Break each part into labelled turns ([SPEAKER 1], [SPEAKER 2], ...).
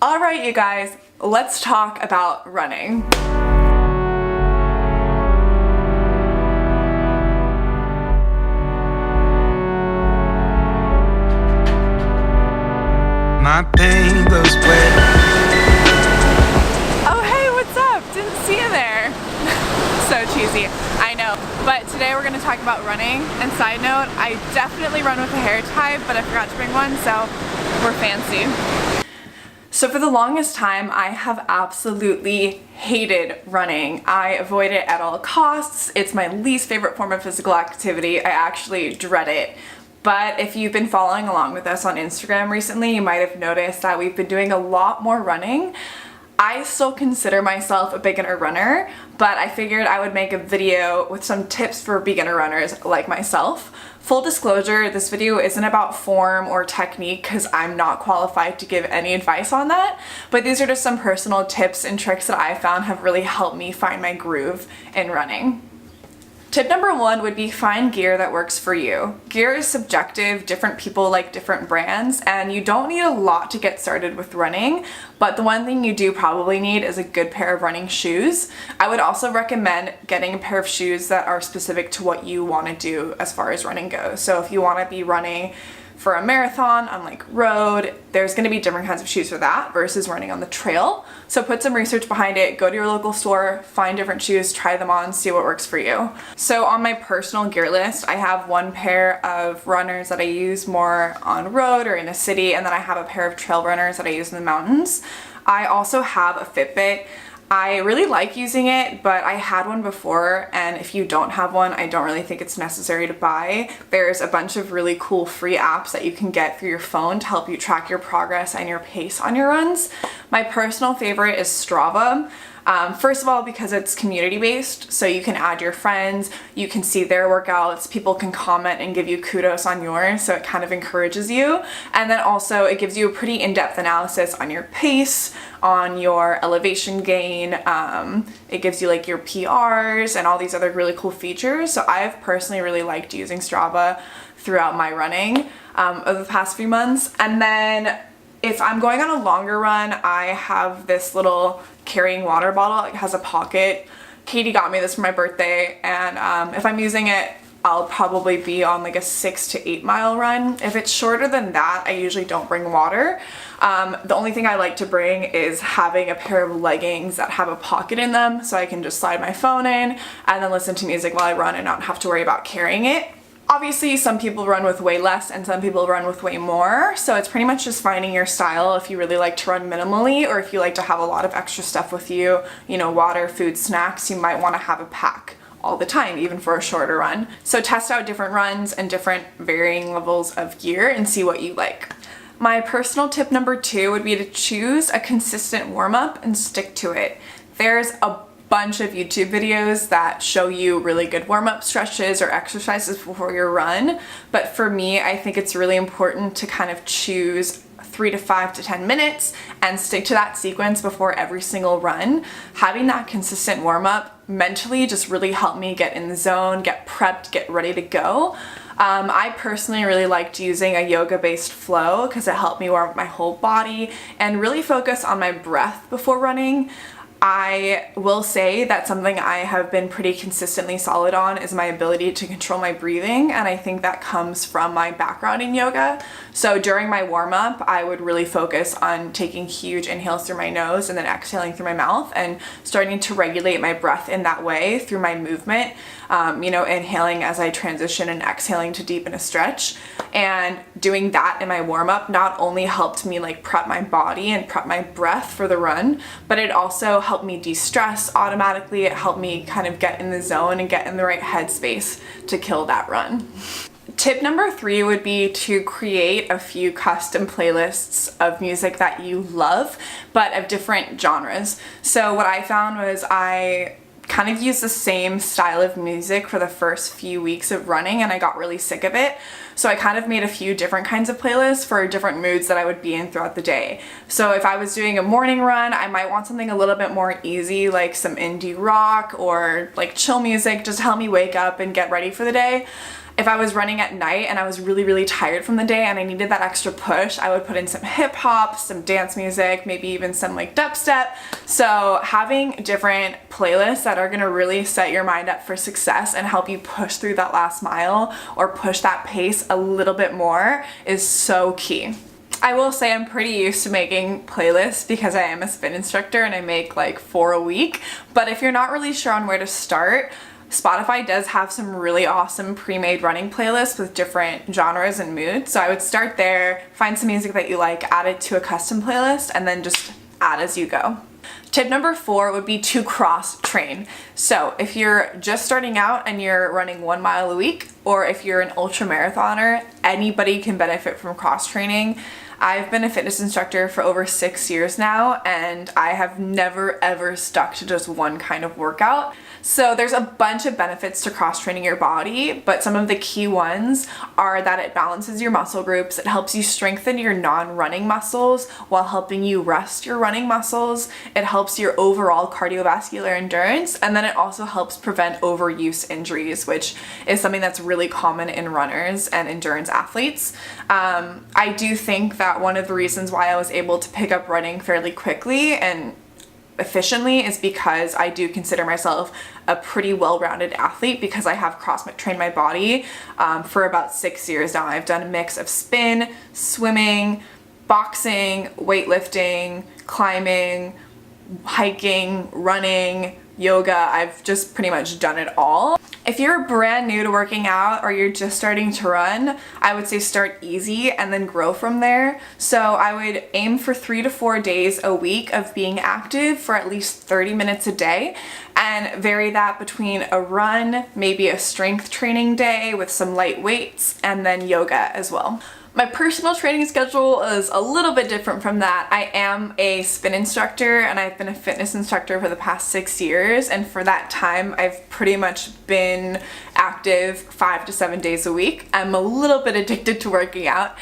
[SPEAKER 1] Alright you guys, let's talk about running.
[SPEAKER 2] My pain goes wet.
[SPEAKER 1] Oh hey, what's up? Didn't see you there. So cheesy, I know. But today we're going to talk about running. And side note, I definitely run with a hair tie, but I forgot to bring one, so we're fancy. So for the longest time, I have absolutely hated running. I avoid it at all costs. It's my least favorite form of physical activity. I actually dread it. But if you've been following along with us on Instagram recently, you might have noticed that we've been doing a lot more running. I still consider myself a beginner runner, but I figured I would make a video with some tips for beginner runners like myself. Full disclosure, this video isn't about form or technique because I'm not qualified to give any advice on that, but these are just some personal tips and tricks that I found have really helped me find my groove in running. Tip number one would be find gear that works for you. Gear is subjective, different people like different brands, and you don't need a lot to get started with running, but the one thing you do probably need is a good pair of running shoes. I would also recommend getting a pair of shoes that are specific to what you want to do as far as running goes. So if you want to be running for a marathon on like road, there's going to be different kinds of shoes for that versus running on the trail. So put some research behind it, go to your local store, find different shoes, try them on, see what works for you. So on my personal gear list, I have one pair of runners that I use more on road or in a city, and then I have a pair of trail runners that I use in the mountains. I also have a Fitbit. I really like using it, but I had one before, and if you don't have one, I don't really think it's necessary to buy. There's a bunch of really cool free apps that you can get through your phone to help you track your progress and your pace on your runs. My personal favorite is Strava. First of all, because it's community-based, so you can add your friends, you can see their workouts, people can comment and give you kudos on yours, so it kind of encourages you. And then also it gives you a pretty in-depth analysis on your pace, on your elevation gain, it gives you like your PRs and all these other really cool features. So I've personally really liked using Strava throughout my running over the past few months. And then if I'm going on a longer run, I have this little carrying water bottle. It has a pocket. Katie got me this for my birthday, and if I'm using it, I'll probably be on like a 6 to 8 mile run. If it's shorter than that, I usually don't bring water. The only thing I like to bring is having a pair of leggings that have a pocket in them so I can just slide my phone in and then listen to music while I run and not have to worry about carrying it. Obviously, some people run with way less and some people run with way more, so it's pretty much just finding your style if you really like to run minimally or if you like to have a lot of extra stuff with you, you know, water, food, snacks. You might want to have a pack all the time, even for a shorter run. So test out different runs and different varying levels of gear and see what you like. My personal tip number two would be to choose a consistent warm-up and stick to it. There's a bunch of YouTube videos that show you really good warm-up stretches or exercises before your run, but for me, I think it's really important to kind of choose 3 to 5 to 10 minutes and stick to that sequence before every single run. Having that consistent warm-up mentally just really helped me get in the zone, get prepped, get ready to go. I personally really liked using a yoga-based flow because it helped me warm up my whole body and really focus on my breath before running. I will say that something I have been pretty consistently solid on is my ability to control my breathing, and I think that comes from my background in yoga. So during my warm-up, I would really focus on taking huge inhales through my nose and then exhaling through my mouth and starting to regulate my breath in that way through my movement, inhaling as I transition and exhaling to deepen a stretch. And doing that in my warm-up not only helped me like prep my body and prep my breath for the run, but it also helped me de-stress automatically. It helped me kind of get in the zone and get in the right headspace to kill that run. Tip number three would be to create a few custom playlists of music that you love, but of different genres. So what I found was I kind of used the same style of music for the first few weeks of running and I got really sick of it. So I kind of made a few different kinds of playlists for different moods that I would be in throughout the day. So if I was doing a morning run, I might want something a little bit more easy, like some indie rock or like chill music, just to help me wake up and get ready for the day. if I was running at night and I was really tired from the day and I needed that extra push, I would put in some hip hop, some dance music, maybe even some like dubstep. So having different playlists that are gonna really set your mind up for success and help you push through that last mile or push that pace a little bit more is so key. I will say I'm pretty used to making playlists because I am a spin instructor and I make like 4 a week. But if you're not really sure on where to start, Spotify does have some really awesome pre-made running playlists with different genres and moods. So I would start there, find some music that you like, add it to a custom playlist, and then just add as you go. Tip number 4 would be to cross-train. So if you're just starting out and you're running 1 mile a week, or if you're an ultra marathoner, anybody can benefit from cross-training. I've been a fitness instructor for over 6 years now, and I have never ever stuck to just one kind of workout. So there's a bunch of benefits to cross-training your body, but some of the key ones are that it balances your muscle groups, it helps you strengthen your non-running muscles while helping you rest your running muscles, it helps your overall cardiovascular endurance, and then it also helps prevent overuse injuries, which is something that's really common in runners and endurance athletes. I do think that one of the reasons why I was able to pick up running fairly quickly and efficiently is because I do consider myself a pretty well-rounded athlete because I have cross-trained my body for about 6 years now. I've done a mix of spin, swimming, boxing, weightlifting, climbing, hiking, running, yoga. I've just pretty much done it all. If you're brand new to working out or you're just starting to run, I would say start easy and then grow from there. So I would aim for 3 to 4 days a week of being active for at least 30 minutes a day and vary that between a run, maybe a strength training day with some light weights, and then yoga as well. My personal training schedule is a little bit different from that. I am a spin instructor and I've been a fitness instructor for the past 6 years, and for that time I've pretty much been active 5 to 7 days a week. I'm a little bit addicted to working out,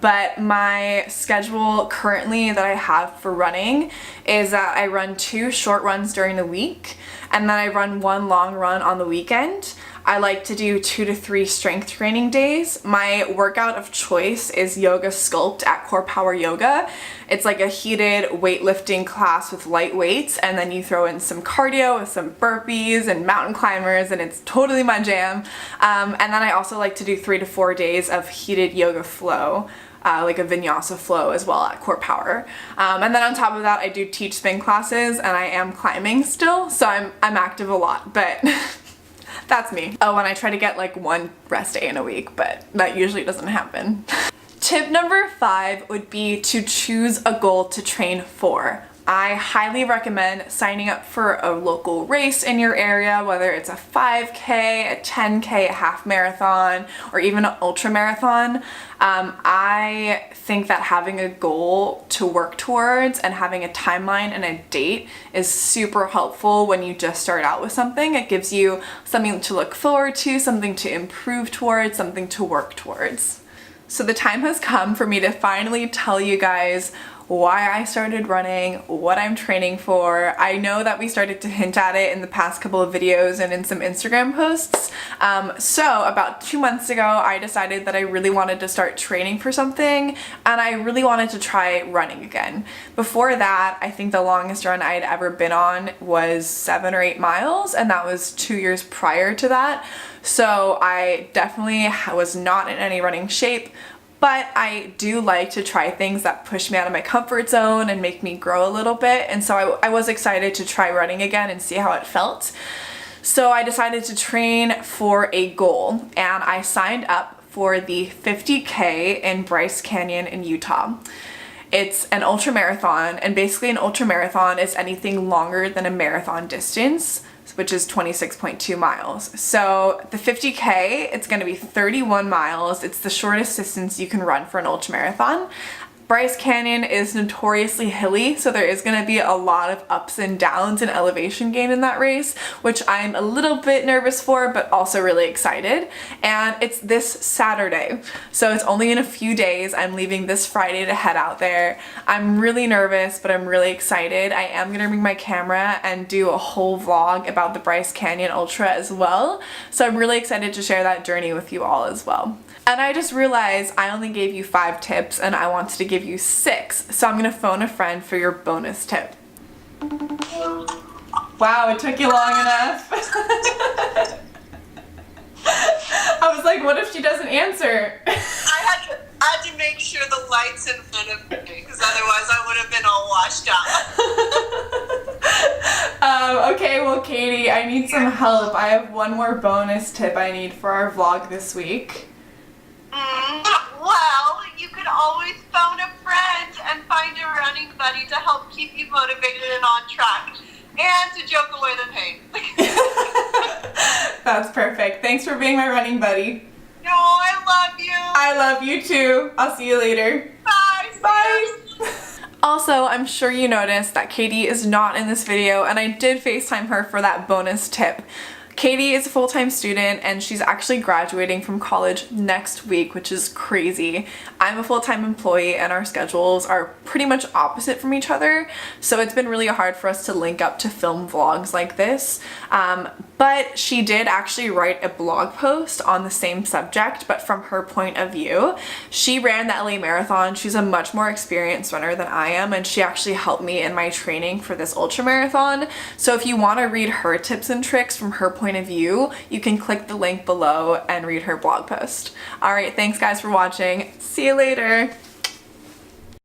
[SPEAKER 1] but my schedule currently that I have for running is that I run 2 short runs during the week and then I run 1 long run on the weekend. I like to do 2 to 3 strength training days. My workout of choice is Yoga Sculpt at Core Power Yoga. It's like a heated weightlifting class with light weights, and then you throw in some cardio with some burpees and mountain climbers, and it's totally my jam. And then I also like to do 3 to 4 days of heated yoga flow. Like a vinyasa flow as well at Core Power. And then on top of that, I do teach spin classes and I am climbing still, so I'm active a lot, but that's me. Oh, and I try to get like 1 rest day in a week, but that usually doesn't happen. Tip number 5 would be to choose a goal to train for. I highly recommend signing up for a local race in your area, whether it's a 5K, a 10K, a half marathon, or even an ultra marathon. I think that having a goal to work towards and having a timeline and a date is super helpful when you just start out with something. It gives you something to look forward to, something to improve towards, something to work towards. So the time has come for me to finally tell you guys why I started running, what I'm training for. I know that we started to hint at it in the past couple of videos and in some Instagram posts. So about 2 months ago, I decided that I really wanted to start training for something, and I really wanted to try running again. Before that, I think the longest run I had ever been on was 7 or 8 miles, and that was 2 years prior to that. So I definitely was not in any running shape, but I do like to try things that push me out of my comfort zone and make me grow a little bit. And so I was excited to try running again and see how it felt. So I decided to train for a goal, and I signed up for the 50K in Bryce Canyon in Utah. It's an ultra marathon, and basically an ultra marathon is anything longer than a marathon distance, which is 26.2 miles. So the 50K, it's gonna be 31 miles. It's the shortest distance you can run for an ultramarathon. Bryce Canyon is notoriously hilly, so there is going to be a lot of ups and downs and elevation gain in that race, which I'm a little bit nervous for, but also really excited. And it's this Saturday, so it's only in a few days. I'm leaving this Friday to head out there. I'm really nervous, but I'm really excited. I am going to bring my camera and do a whole vlog about the Bryce Canyon Ultra as well, so I'm really excited to share that journey with you all as well. And I just realized I only gave you 5 tips and I wanted to give you 6, so I'm gonna phone a friend for your bonus tip. Wow, it took you long enough. I was like, what if she doesn't answer?
[SPEAKER 3] I had to make sure the light's in front of me, because otherwise I would have been all washed out.
[SPEAKER 1] Okay, well Katie, I need some help. I have one more bonus tip I need for our vlog this week.
[SPEAKER 3] Well, you could always phone a friend and find a running buddy to help keep you motivated and on track, and to joke away the pain.
[SPEAKER 1] That's perfect. Thanks for being my running buddy.
[SPEAKER 3] No, I love you.
[SPEAKER 1] I love you too. I'll see you later.
[SPEAKER 3] Bye.
[SPEAKER 1] Bye. Also, I'm sure you noticed that Katie is not in this video, and I did FaceTime her for that bonus tip. Katie is a full-time student and she's actually graduating from college next week, which is crazy. I'm a full-time employee and our schedules are pretty much opposite from each other, so it's been really hard for us to link up to film vlogs like this. But she did actually write a blog post on the same subject, but from her point of view. She ran the LA Marathon. She's a much more experienced runner than I am, and she actually helped me in my training for this ultra marathon. So if you want to read her tips and tricks from her point of view, you can click the link below and read her blog post. Alright, thanks guys for watching. See you later.